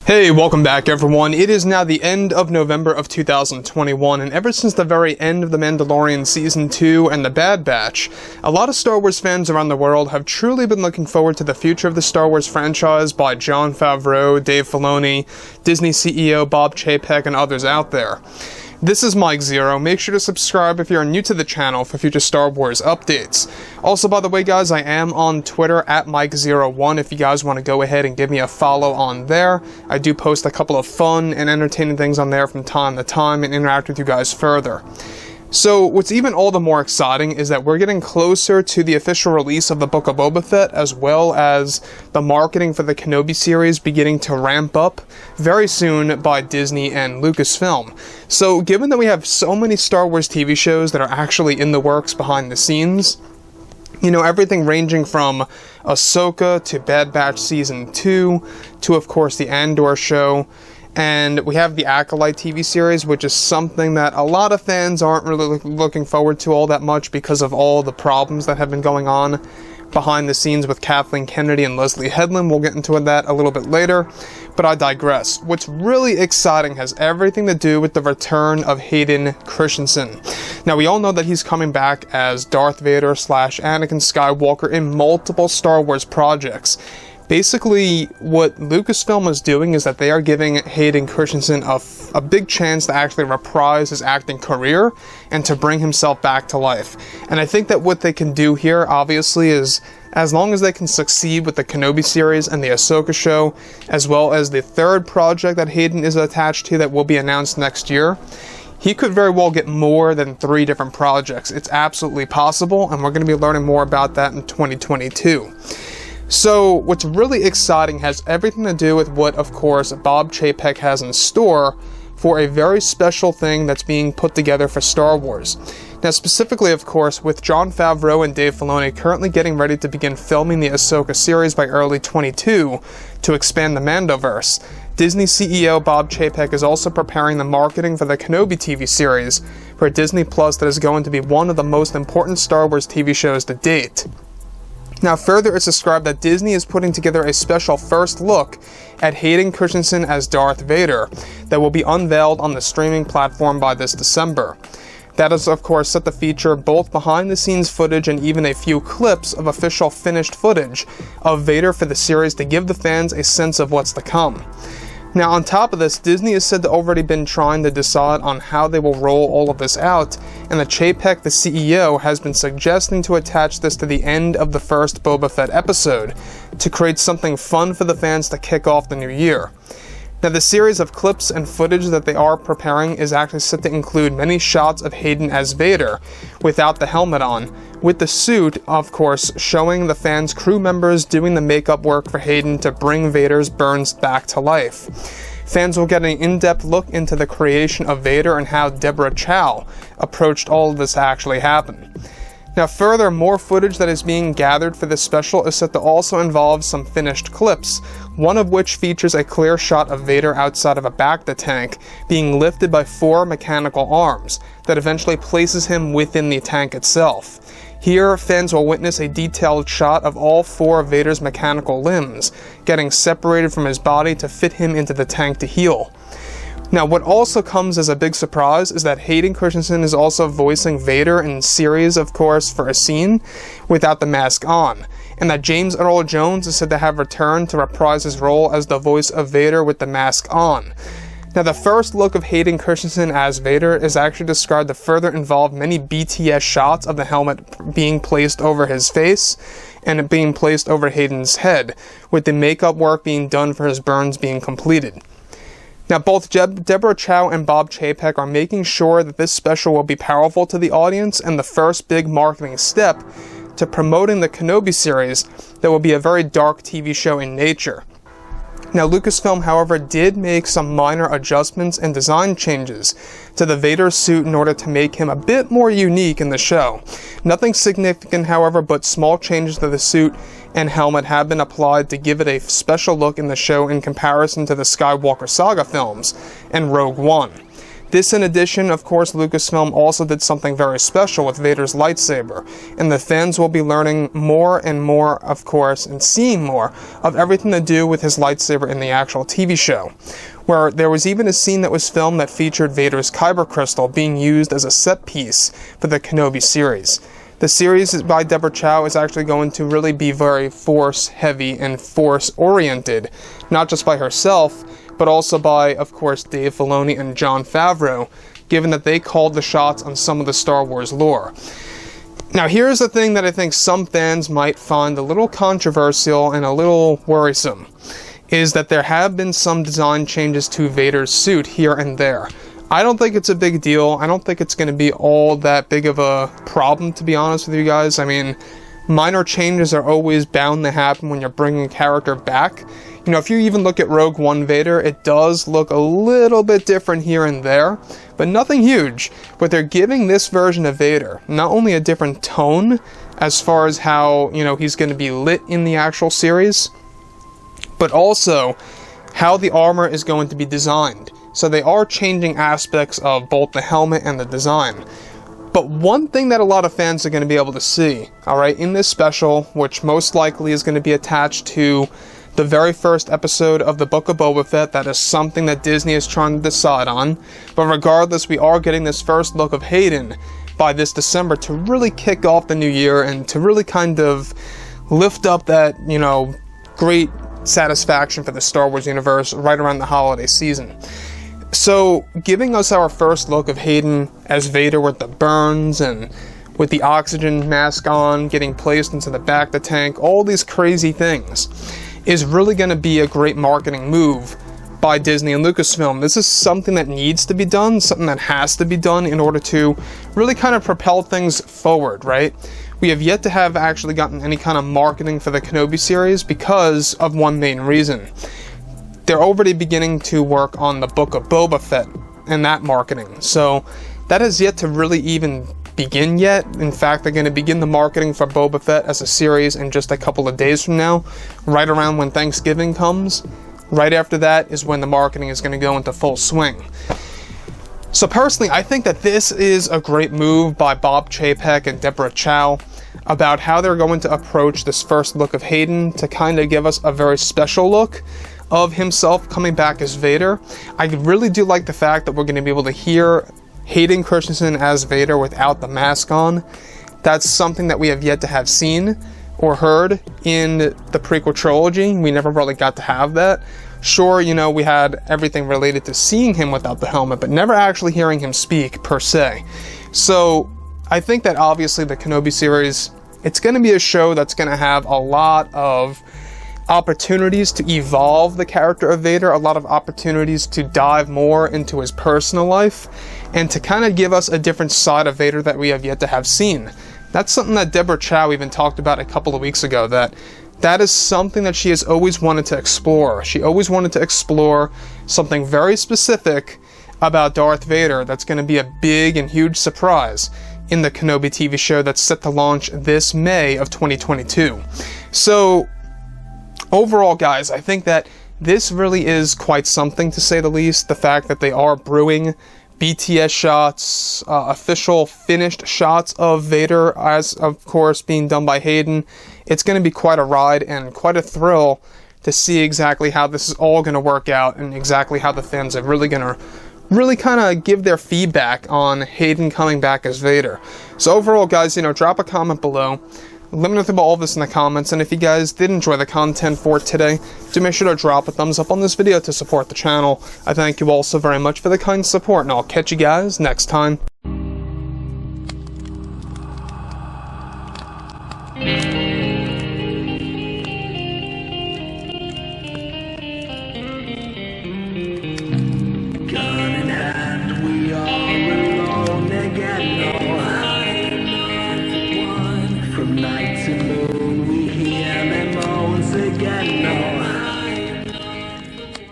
Hey, welcome back everyone. It is now the end of November of 2021, and ever since the very end of The Mandalorian Season 2 and The Bad Batch, a lot of Star Wars fans around the world have truly been looking forward to the future of the Star Wars franchise by Jon Favreau, Dave Filoni, Disney CEO Bob Chapek, and others out there. This is Mike Zero. Make sure to subscribe if you're new to the channel for future Star Wars updates. Also, by the way, guys, I am on Twitter at Mike01 if you guys want to go ahead and give me a follow on there. I do post a couple of fun and entertaining things on there from time to time and interact with you guys further. So, what's even all the more exciting is that we're getting closer to the official release of the Book of Boba Fett, as well as the marketing for the Kenobi series beginning to ramp up very soon by Disney and Lucasfilm. So, given that we have so many Star Wars TV shows that are actually in the works behind the scenes, you know, everything ranging from Ahsoka to Bad Batch Season 2 to, of course, the Andor show. And we have the Acolyte TV series, which is something that a lot of fans aren't really looking forward to all that much because of all the problems that have been going on behind the scenes with Kathleen Kennedy and leslye Hedland. We'll get into that a little bit later, but I digress. What's really exciting has everything to do with the return of Hayden Christensen. Now, we all know that he's coming back as Darth Vader / Anakin Skywalker in multiple Star Wars projects. Basically, what Lucasfilm is doing is that they are giving Hayden Christensen a big chance to actually reprise his acting career and to bring himself back to life. And I think that what they can do here, obviously, is as long as they can succeed with the Kenobi series and the Ahsoka show, as well as the third project that Hayden is attached to that will be announced next year, he could very well get more than 3 different projects. It's absolutely possible, and we're going to be learning more about that in 2022. So, what's really exciting has everything to do with what, of course, Bob Chapek has in store for a very special thing that's being put together for Star Wars. Now, specifically, of course, with Jon Favreau and Dave Filoni currently getting ready to begin filming the Ahsoka series by early 2022 to expand the mandoverse, Disney CEO Bob Chapek is also preparing the marketing for the Kenobi TV series for Disney Plus that is going to be one of the most important Star Wars TV shows to date. Now, further, it's described that Disney is putting together a special first look at Hayden Christensen as Darth Vader that will be unveiled on the streaming platform by this December. That is, of course, set to feature both behind-the-scenes footage and even a few clips of official finished footage of Vader for the series to give the fans a sense of what's to come. Now, on top of this, Disney is said to already been trying to decide on how they will roll all of this out, and the Chapek, the CEO, has been suggesting to attach this to the end of the first Boba Fett episode to create something fun for the fans to kick off the new year. Now, the series of clips and footage that they are preparing is actually set to include many shots of Hayden as Vader without the helmet on, with the suit, of course, showing the fans' crew members doing the makeup work for Hayden to bring Vader's burns back to life. Fans will get an in-depth look into the creation of Vader and how Deborah Chow approached all of this to actually happen. Now, further, more footage that is being gathered for this special is set to also involve some finished clips, one of which features a clear shot of Vader outside of a Bacta tank being lifted by 4 mechanical arms that eventually places him within the tank itself. Here, fans will witness a detailed shot of all 4 of Vader's mechanical limbs getting separated from his body to fit him into the tank to heal. Now, what also comes as a big surprise is that Hayden Christensen is also voicing Vader in series, of course, for a scene without the mask on, and that James Earl Jones is said to have returned to reprise his role as the voice of Vader with the mask on. Now, the first look of Hayden Christensen as Vader is actually described to further involve many BTS shots of the helmet being placed over his face and it being placed over Hayden's head, with the makeup work being done for his burns being completed. Now, both Deborah Chow and Bob Chapek are making sure that this special will be powerful to the audience and the first big marketing step to promoting the Kenobi series that will be a very dark TV show in nature. Now, Lucasfilm, however, did make some minor adjustments and design changes to the Vader suit in order to make him a bit more unique in the show. Nothing significant, however, but small changes to the suit and helmet have been applied to give it a special look in the show in comparison to the Skywalker Saga films and Rogue One. This in addition, of course, Lucasfilm also did something very special with Vader's lightsaber, and the fans will be learning more and more, of course, and seeing more of everything to do with his lightsaber in the actual TV show, where there was even a scene that was filmed that featured Vader's kyber crystal being used as a set piece for the Kenobi series. The series by Deborah Chow is actually going to really be very force-heavy and force-oriented, not just by herself, but also by, of course, Dave Filoni and Jon Favreau, given that they called the shots on some of the Star Wars lore. Now, here's the thing that I think some fans might find a little controversial and a little worrisome, is that there have been some design changes to Vader's suit here and there. I don't think it's a big deal. I don't think it's going to be all that big of a problem, to be honest with you guys. I mean, minor changes are always bound to happen when you're bringing a character back. You know, if you even look at Rogue One Vader, it does look a little bit different here and there, but nothing huge. But they're giving this version of Vader not only a different tone as far as how, you know, he's going to be lit in the actual series, but also how the armor is going to be designed. So they are changing aspects of both the helmet and the design. But one thing that a lot of fans are going to be able to see, alright, in this special, which most likely is going to be attached to the very first episode of the Book of Boba Fett, that is something that Disney is trying to decide on. But regardless, we are getting this first look of Hayden by this December to really kick off the new year and to really kind of lift up that, you know, great satisfaction for the Star Wars universe right around the holiday season. So, giving us our first look of Hayden as Vader with the burns and with the oxygen mask on, getting placed into the back of the tank, all these crazy things, is really going to be a great marketing move by Disney and Lucasfilm. This is something that needs to be done, something that has to be done in order to really kind of propel things forward, right? We have yet to have actually gotten any kind of marketing for the Kenobi series because of one main reason. They're already beginning to work on the Book of Boba Fett and that marketing. So that has yet to really even begin yet. In fact, they're going to begin the marketing for Boba Fett as a series in just a couple of days from now, right around when Thanksgiving comes. Right after that is when the marketing is going to go into full swing. So personally, I think that this is a great move by Bob Chapek and Deborah Chow about how they're going to approach this first look of Hayden to kind of give us a very special look of himself coming back as Vader. I really do like the fact that we're going to be able to hear Hayden Christensen as Vader without the mask on. That's something that we have yet to have seen or heard in the prequel trilogy. We never really got to have that. Sure, you know, we had everything related to seeing him without the helmet, but never actually hearing him speak per se. So I think that obviously the Kenobi series, it's going to be a show that's going to have a lot of opportunities to evolve the character of Vader, a lot of opportunities to dive more into his personal life, and to kind of give us a different side of Vader that we have yet to have seen. That's something that Deborah Chow even talked about a couple of weeks ago, that is something that she has always wanted to explore. She always wanted to explore something very specific about Darth Vader that's going to be a big and huge surprise in the Kenobi TV show that's set to launch this May of 2022. So overall, guys, I think that this really is quite something, to say the least. The fact that they are brewing BTS shots, official finished shots of Vader, as of course being done by Hayden. It's going to be quite a ride and quite a thrill to see exactly how this is all going to work out and exactly how the fans are really going to kind of give their feedback on Hayden coming back as Vader. So overall, guys, you know, drop a comment below. Let me know about all this in the comments, and if you guys did enjoy the content for today, do make sure to drop a thumbs up on this video to support the channel. I thank you all so very much for the kind support, and I'll catch you guys next time.